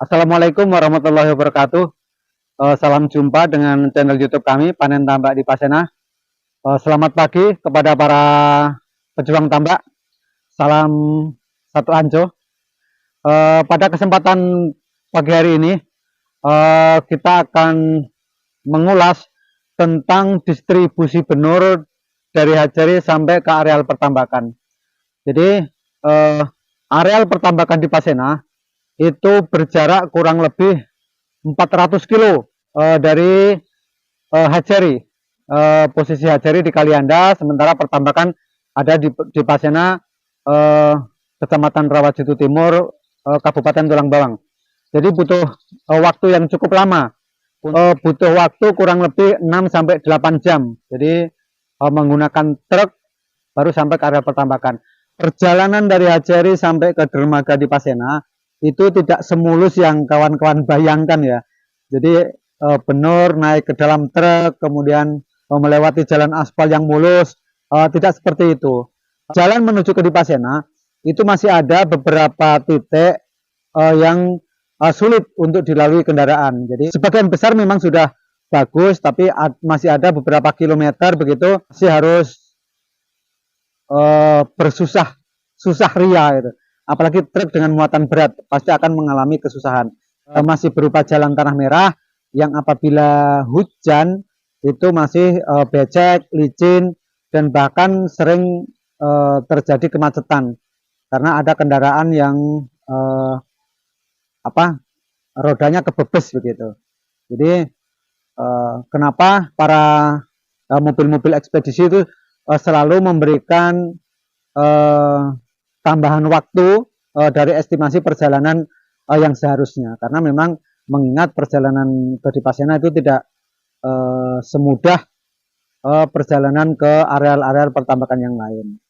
Assalamualaikum warahmatullahi wabarakatuh. Salam jumpa dengan channel YouTube kami, Panen Tambak di Pasena. Selamat pagi kepada para pejuang tambak. Salam satu anco. Pada kesempatan pagi hari ini, kita akan mengulas tentang distribusi benur dari hatchery sampai ke areal pertambakan. Jadi, areal pertambakan di Pasena itu berjarak kurang lebih 400 kilo dari hatchery. Posisi hatchery di Kalianda, sementara pertambakan ada di Pasena, Kecamatan Rawajitu Timur, Kabupaten Tulang Bawang. Jadi butuh waktu yang cukup lama. Butuh waktu kurang lebih 6-8 jam. Jadi menggunakan truk baru sampai ke area pertambakan. Perjalanan dari hatchery sampai ke dermaga di Pasena itu tidak semulus yang kawan-kawan bayangkan ya. Jadi benur naik ke dalam truk, kemudian melewati jalan aspal yang mulus, tidak seperti itu. Jalan menuju ke di Pasena itu masih ada beberapa titik yang sulit untuk dilalui kendaraan. Jadi sebagian besar memang sudah bagus, tapi masih ada beberapa kilometer begitu masih harus susah ria gitu. Apalagi truk dengan muatan berat pasti akan mengalami kesusahan. Masih berupa jalan tanah merah yang apabila hujan itu masih becek, licin, dan bahkan sering terjadi kemacetan karena ada kendaraan yang rodanya kebebes begitu. Jadi kenapa para mobil-mobil ekspedisi itu selalu memberikan tambahan waktu dari estimasi perjalanan yang seharusnya, karena memang mengingat perjalanan ke di Pasena itu tidak semudah perjalanan ke areal-areal pertambakan yang lain.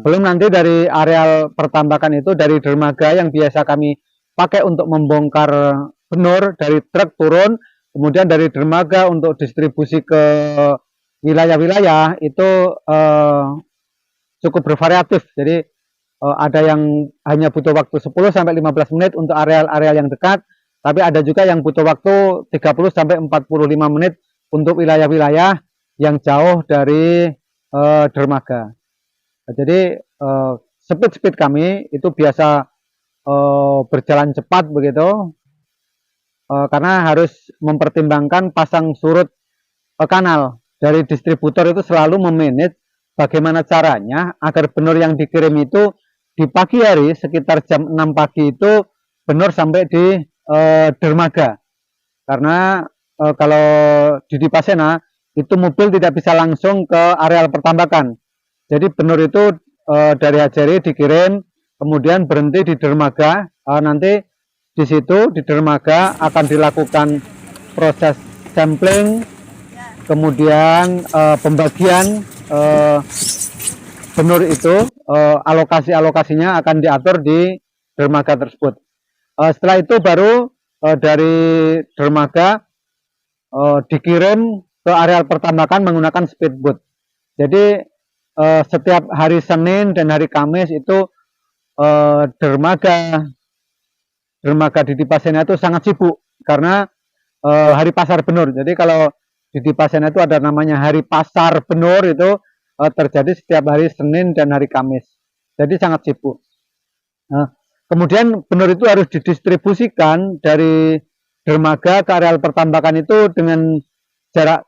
Belum nanti dari areal pertambakan itu, dari dermaga yang biasa kami pakai untuk membongkar benur dari truk turun, kemudian dari dermaga untuk distribusi ke wilayah-wilayah itu cukup bervariatif. Jadi ada yang hanya butuh waktu 10-15 menit untuk areal-areal yang dekat, tapi ada juga yang butuh waktu 30-45 menit untuk wilayah-wilayah yang jauh dari dermaga. Jadi speed kami itu biasa berjalan cepat begitu, karena harus mempertimbangkan pasang surut kanal. Dari distributor itu selalu memanage bagaimana caranya agar benur yang dikirim itu di pagi hari sekitar jam 6 pagi itu benur sampai di dermaga. Karena kalau di Pasena itu mobil tidak bisa langsung ke areal pertambakan. Jadi benur itu dari hatchery dikirim, kemudian berhenti di dermaga. Nanti di situ di dermaga akan dilakukan proses sampling, kemudian pembagian benur itu, alokasinya akan diatur di dermaga tersebut. Setelah itu baru dari dermaga dikirim ke areal pertambakan menggunakan speedboat. Jadi setiap hari Senin dan hari Kamis itu dermaga di Pasena itu sangat sibuk karena hari pasar benur. Jadi kalau di Pasena itu ada namanya hari pasar benur, itu terjadi setiap hari Senin dan hari Kamis. Jadi sangat sibuk. Kemudian benur itu harus didistribusikan dari dermaga ke areal pertambakan itu dengan jarak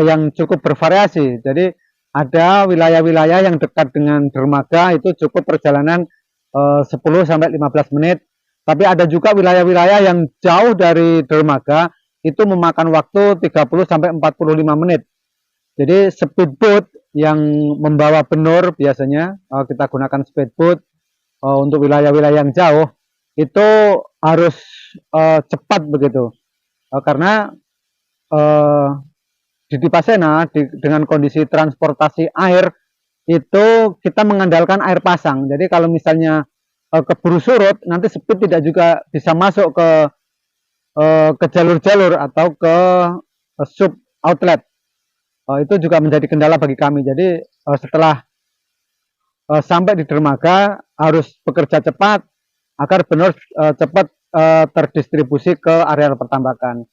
yang cukup bervariasi. Jadi ada wilayah-wilayah yang dekat dengan dermaga itu cukup perjalanan 10-15 menit. Tapi ada juga wilayah-wilayah yang jauh dari dermaga itu memakan waktu 30-45 menit. Jadi speedboat yang membawa benur biasanya kita gunakan speedboat untuk wilayah-wilayah yang jauh itu harus cepat begitu, karena di Pasena dengan kondisi transportasi air itu kita mengandalkan air pasang. Jadi kalau misalnya keburu surut, nanti speed tidak juga bisa masuk ke jalur-jalur atau ke sub outlet. Itu juga menjadi kendala bagi kami. Jadi setelah sampai di dermaga harus bekerja cepat agar benur cepat terdistribusi ke areal pertambakan.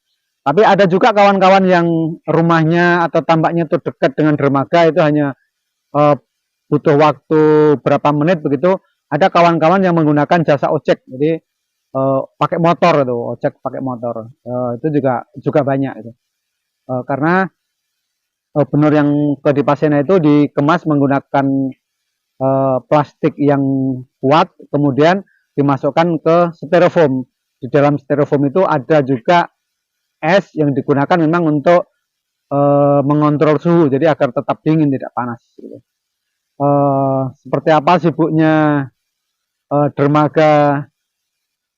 Tapi ada juga kawan-kawan yang rumahnya atau tambaknya itu dekat dengan dermaga, itu hanya butuh waktu berapa menit begitu. Ada kawan-kawan yang menggunakan jasa ojek, jadi pakai motor itu, ojek pakai motor, itu juga banyak itu. Karena benur yang ke Dipasena itu dikemas menggunakan plastik yang kuat, kemudian dimasukkan ke styrofoam. Di dalam styrofoam itu ada juga es yang digunakan memang untuk mengontrol suhu, jadi agar tetap dingin, tidak panas. Gitu. Seperti apa sibuknya dermaga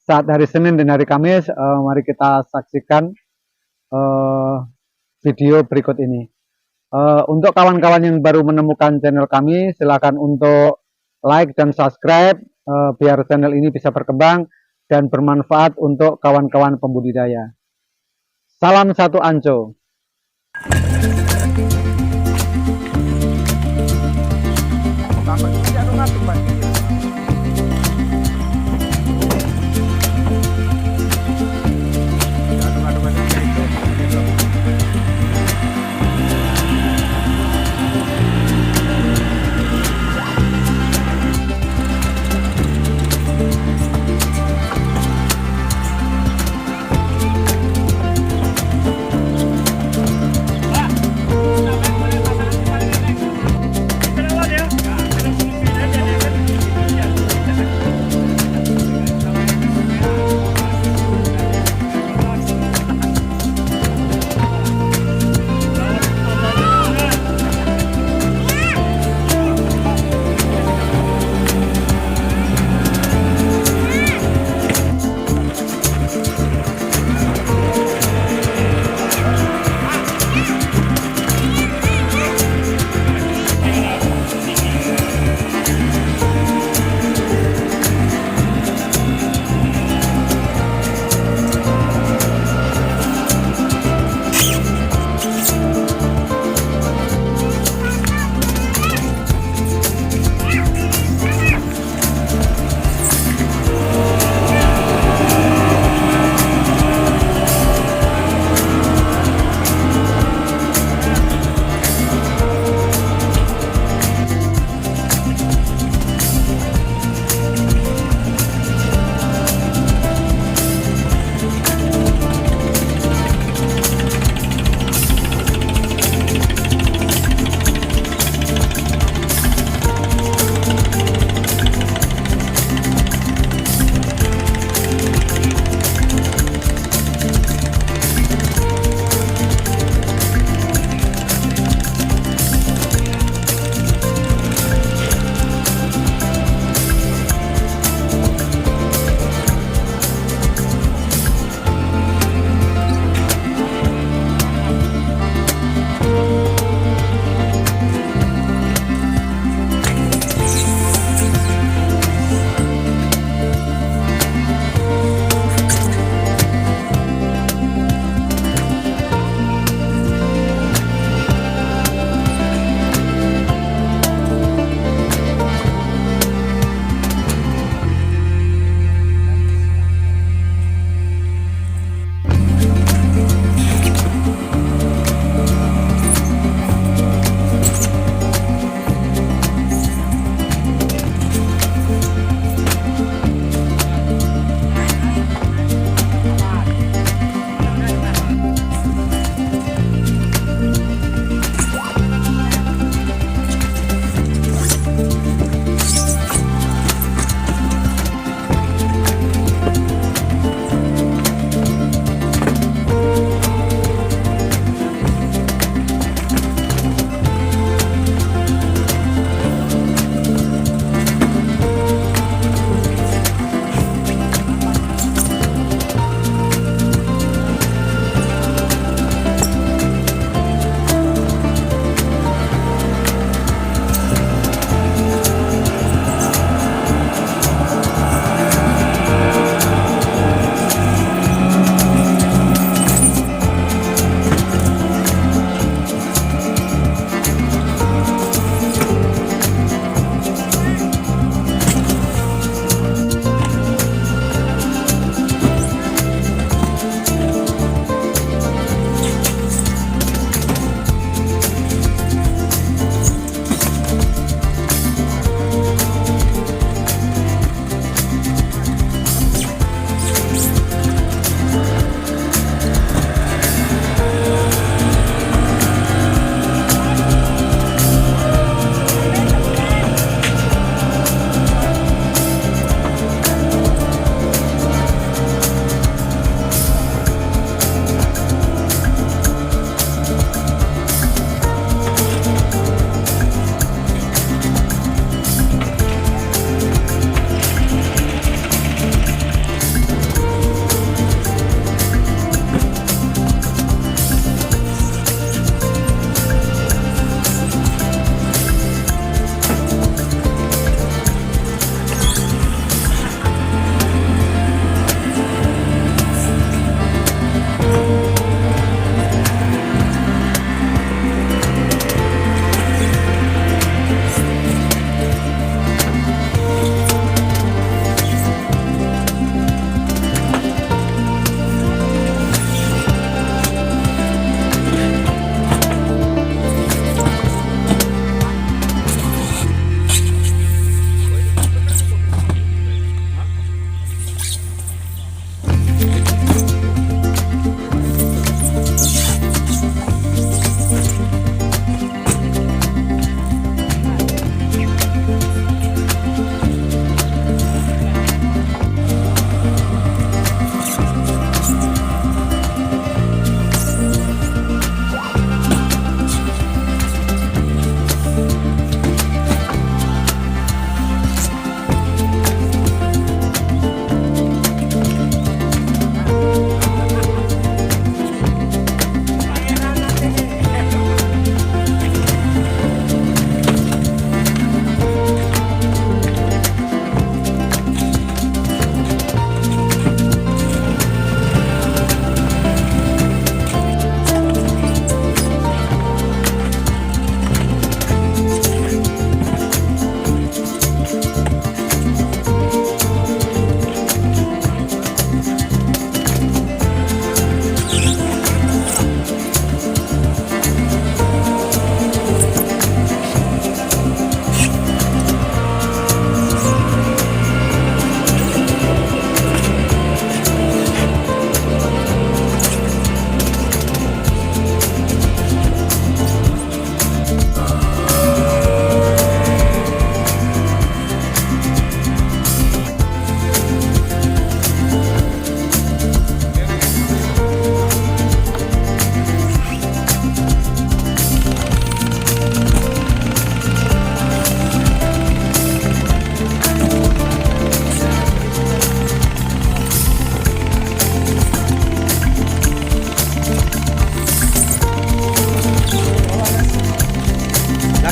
saat hari Senin dan hari Kamis, mari kita saksikan video berikut ini. Untuk kawan-kawan yang baru menemukan channel kami, silakan untuk like dan subscribe biar channel ini bisa berkembang dan bermanfaat untuk kawan-kawan pembudidaya. Salam satu Anco.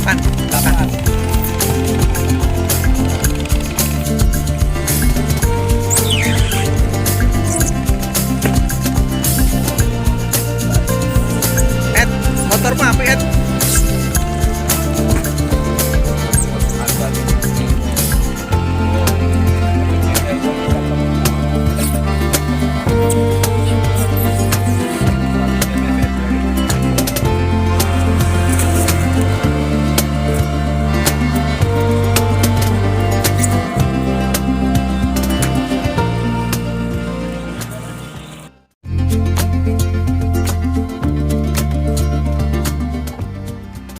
8.